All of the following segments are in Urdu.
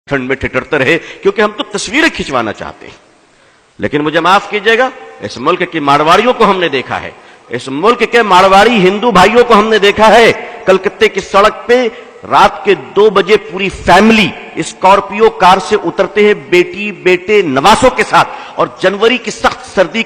ٹھنڈ میں ٹھٹرتے رہے کیونکہ ہم تو تصویریں کھنچوانا چاہتے ہیں. لیکن مجھے معاف کیجئے گا، اس ملک کے مارواڑیوں کو ہم نے دیکھا ہے، اس ملک کے مارواڑی ہندو بھائیوں کو ہم نے دیکھا ہے. کلکتے کی سڑک پہ رات کے 2 بجے پوری فیملی اسکارپیو کار سے اترتے ہیں بیٹی بیٹے نواسوں کے ساتھ، اور جنوری کی سخت سردی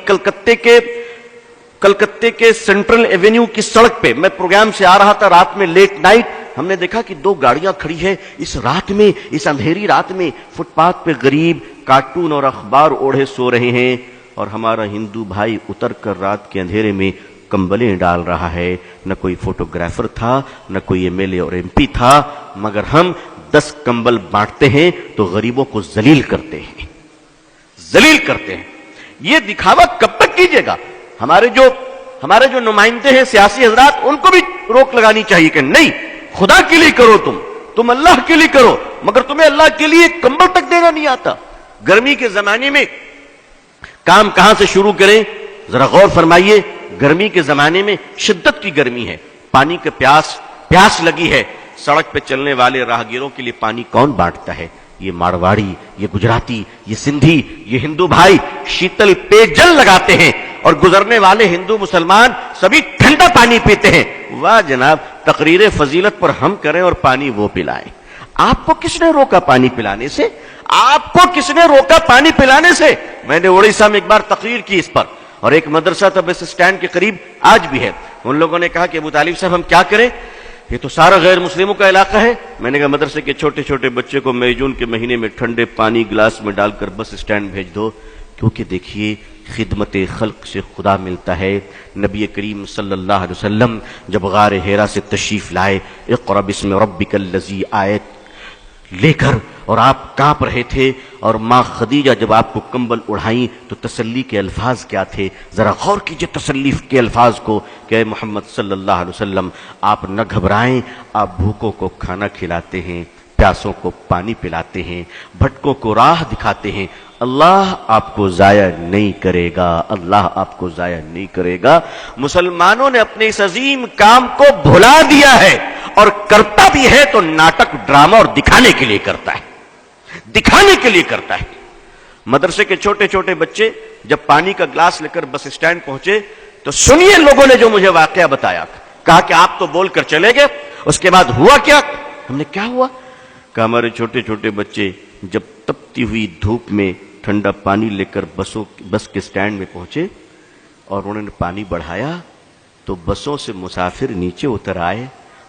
کلکتے کے سینٹرل ایونیو کی سڑک پہ، میں پروگرام سے آ رہا تھا رات میں لیٹ نائٹ، ہم نے دیکھا کہ 2 گاڑیاں کھڑی ہیں اس رات میں، اس اندھیری رات میں فٹ پاتھ پہ غریب کارٹون اور اخبار اوڑھے سو رہے ہیں، اور ہمارا ہندو بھائی اتر کر رات کے اندھیرے میں کمبلیں ڈال رہا ہے. نہ کوئی فوٹوگرافر تھا، نہ کوئی ایم ایل اے اور ایم پی تھا، مگر ہم 10 کمبل بانٹتے ہیں تو غریبوں کو ذلیل کرتے ہیں، ذلیل کرتے ہیں. یہ دکھاوا کب تک کیجیے گا؟ ہمارے جو نمائندے ہیں سیاسی حضرات، ان کو بھی روک لگانی چاہیے کہ نہیں، خدا کے لیے کرو، تم اللہ کے لیے کرو، مگر تمہیں اللہ کے لیے کمبل تک دینا نہیں آتا. گرمی کے زمانے میں کام کہاں سے شروع کریں؟ ذرا غور فرمائیے. گرمی کے زمانے میں شدت کی گرمی ہے، پانی کے پیاس لگی ہے، سڑک پہ چلنے والے راہگیروں کے لیے پانی کون بانٹتا ہے؟ یہ مارواڑی، یہ گجراتی، یہ سندھی، یہ ہندو بھائی شیتل پے جل لگاتے ہیں، اور گزرنے والے ہندو مسلمان سبھی ٹھنڈا پانی پیتے ہیں. واہ جناب، تقریر فضیلت پر ہم کریں اور پانی وہ پلائیں. آپ کو کس نے روکا پانی پلانے سے؟ آپ کو کس نے روکا پانی پلانے سے؟ میں نے اڑیسہ میں ایک بار تقریر کی اس پر، اور ایک مدرسہ تھا بس اسٹینڈ کے قریب، آج بھی ہے. ان لوگوں نے کہا کہ ابو طالب صاحب ہم کیا کریں، یہ تو سارا غیر مسلموں کا علاقہ ہے. میں نے کہا مدرسے کے چھوٹے چھوٹے بچے کو مئی جون کے مہینے میں ٹھنڈے پانی گلاس میں ڈال کر بس اسٹینڈ بھیج دو، کیونکہ دیکھیے خدمت خلق سے خدا ملتا ہے. نبی کریم صلی اللہ علیہ وسلم جب غار حرا سے تشریف لائے، اقرأ باسم ربک الذی آیت لے کر، اور آپ کانپ رہے تھے، اور ماں خدیجہ جب آپ کو کمبل اڑھائیں تو تسلی کے الفاظ کیا تھے؟ ذرا غور کیجئے تسلی کے الفاظ کو کہ اے محمد صلی اللہ علیہ وسلم، آپ نہ گھبرائیں، آپ بھوکوں کو کھانا کھلاتے ہیں، پیاسوں کو پانی پلاتے ہیں، بھٹکوں کو راہ دکھاتے ہیں. اللہ آپ کو ضائع نہیں کرے گا، اللہ آپ کو ضائع نہیں کرے گا. مسلمانوں نے اپنے اس عظیم کام کو بھلا دیا ہے، اور کرتا بھی ہے تو ناٹک ڈرامہ اور دکھانے کے لیے کرتا ہے، دکھانے کے لیے کرتا ہے. مدرسے کے چھوٹے چھوٹے بچے جب پانی کا گلاس لے کر بس اسٹینڈ پہنچے تو سنیے لوگوں نے جو مجھے واقعہ بتایا. کہا کہ آپ تو بول کر چلے گئے، اس کے بعد ہوا کیا؟ ہم نے کیا ہوا؟ کہ ہمارے چھوٹے چھوٹے بچے جب تپتی ہوئی دھوپ میں ٹھنڈا پانی لے کر بس کے سٹینڈ میں پہنچے اور انہوں نے پانی بڑھایا تو بسوں سے مسافر نیچے اتر آئے،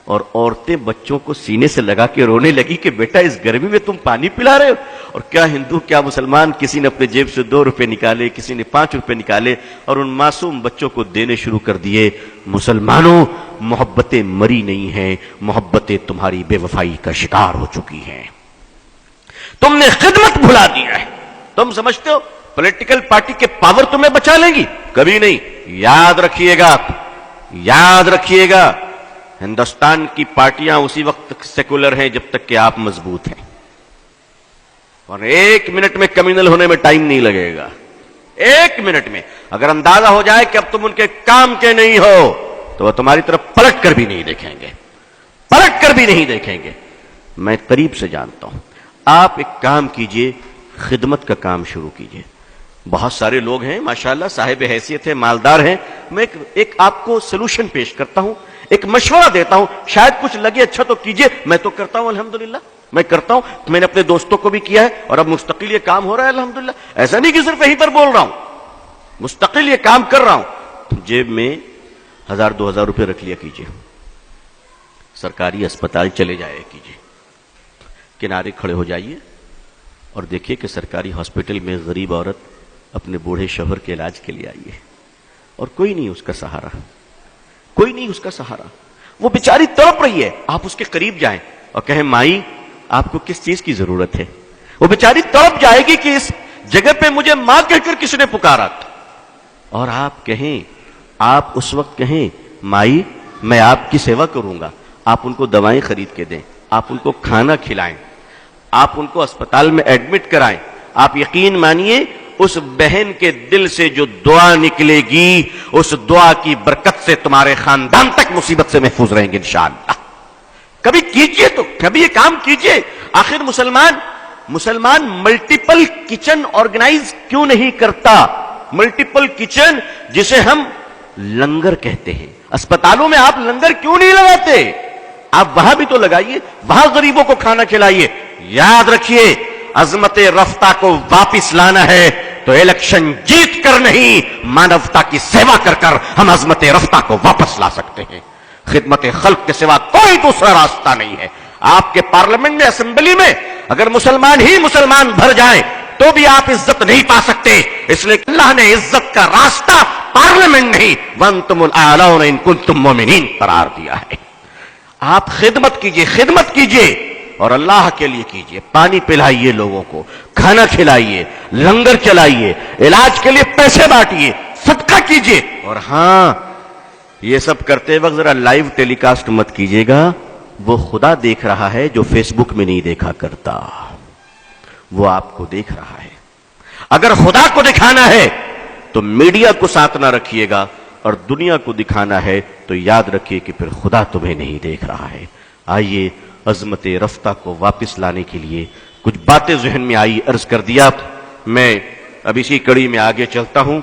اور عورتیں بچوں کو سینے سے لگا کے رونے لگی کہ بیٹا اس گرمی میں تم پانی پلا رہے ہو. اور کیا ہندو کیا مسلمان، کسی نے اپنے جیب سے 2 روپے نکالے، کسی نے 5 روپے نکالے، اور ان معصوم بچوں کو دینے شروع کر دیے. مسلمانوں، محبتیں مری نہیں ہیں، محبتیں تمہاری بے وفائی کا شکار ہو چکی ہیں. تم نے خدمت بھلا دیا ہے. تم سمجھتے ہو پولیٹیکل پارٹی کے پاور تمہیں بچا لیں گی؟ کبھی نہیں. یاد رکھیے گا، یاد رکھیے گا، ہندوستان کی پارٹیاں اسی وقت تک سیکولر ہیں جب تک کہ آپ مضبوط ہیں، اور 1 منٹ میں کمیونل ہونے میں ٹائم نہیں لگے گا. 1 منٹ میں اگر اندازہ ہو جائے کہ اب تم ان کے کام کے نہیں ہو تو وہ تمہاری طرف پلٹ کر بھی نہیں دیکھیں گے، پلٹ کر بھی نہیں دیکھیں گے. میں قریب سے جانتا ہوں. آپ ایک کام کیجئے، خدمت کا کام شروع کیجئے. بہت سارے لوگ ہیں ماشاءاللہ، صاحب حیثیت ہیں، مالدار ہیں. میں ایک آپ کو سلوشن پیش کرتا ہوں، ایک مشورہ دیتا ہوں، شاید کچھ لگے اچھا تو کیجئے. میں تو کرتا ہوں الحمدللہ، میں کرتا ہوں. میں نے اپنے دوستوں کو بھی کیا ہے، اور اب مستقل یہ کام ہو رہا ہے الحمدللہ. ایسا نہیں کہ صرف یہیں پر بول رہا ہوں، مستقل یہ کام کر رہا ہوں. جیب میں 1000-2000 روپے رکھ لیا کیجئے، سرکاری اسپتال چلے جایا کیجئے، کنارے کھڑے ہو جائیے اور دیکھیے کہ سرکاری ہاسپٹل میں غریب عورت اپنے بوڑھے شوہر کے علاج کے لیے آئی ہے، اور کوئی نہیں اس کا سہارا، کوئی نہیں اس کا سہارا. وہ بیچاری تڑپ رہی ہے، آپ اس کے قریب جائیں اور کہیں مائی آپ کو کس چیز کی ضرورت ہے. وہ بیچاری تڑپ جائے گی کہ اس جگہ پہ مجھے ماں کہہ کر کس نے پکارا تھا. اور آپ کہیں، آپ اس وقت کہیں مائی میں آپ کی سیوا کروں گا. آپ ان کو دوائیں خرید کے دیں، آپ ان کو کھانا کھلائیں، آپ ان کو اسپتال میں ایڈمٹ کرائیں. آپ یقین مانیے اس بہن کے دل سے جو دعا نکلے گی، اس دعا کی برکت سے تمہارے خاندان تک مصیبت سے محفوظ رہیں گے انشاءاللہ. کبھی کیجئے، تو کبھی یہ کام کیجئے. آخر مسلمان ملٹیپل کچن آرگنائز کیوں نہیں کرتا؟ ملٹیپل کچن جسے ہم لنگر کہتے ہیں، اسپتالوں میں آپ لنگر کیوں نہیں لگاتے؟ آپ وہاں بھی تو لگائیے، وہاں غریبوں کو کھانا کھلائیے۔ یاد رکھیے، عظمت رفتہ کو واپس لانا ہے تو الیکشن جیت کر نہیں، مانوتا کی سیوا کر کر ہم عظمت رفتہ کو واپس لا سکتے ہیں۔ خدمت خلق کے سوا کوئی دوسرا راستہ نہیں ہے۔ آپ کے پارلیمنٹ میں، اسمبلی میں اگر مسلمان ہی مسلمان بھر جائیں تو بھی آپ عزت نہیں پا سکتے، اس لیے اللہ نے عزت کا راستہ پارلیمنٹ نہیں وَأَنْتُمُ الْأَعْلَوْنَ إِن كُنتُم مُؤْمِنِينَ قرار دیا ہے۔ آپ خدمت کیجئے اور اللہ کے لیے کیجئے، پانی پلائیے لوگوں کو، کھانا کھلائیے، لنگر چلائیے، علاج کے لیے پیسے بانٹیے، صدقہ کیجئے۔ اور ہاں، یہ سب کرتے وقت ذرا لائیو ٹیلی کاسٹ مت کیجئے گا، وہ خدا دیکھ رہا ہے جو فیس بک میں نہیں دیکھا کرتا، وہ آپ کو دیکھ رہا ہے۔ اگر خدا کو دکھانا ہے تو میڈیا کو ساتھ نہ رکھیے گا، اور دنیا کو دکھانا ہے تو یاد رکھیے کہ پھر خدا تمہیں نہیں دیکھ رہا ہے۔ آئیے عظمت رفتہ کو واپس لانے کے لیے کچھ باتیں ذہن میں آئی، عرض کر دیا۔ میں اب اسی کڑی میں آگے چلتا ہوں۔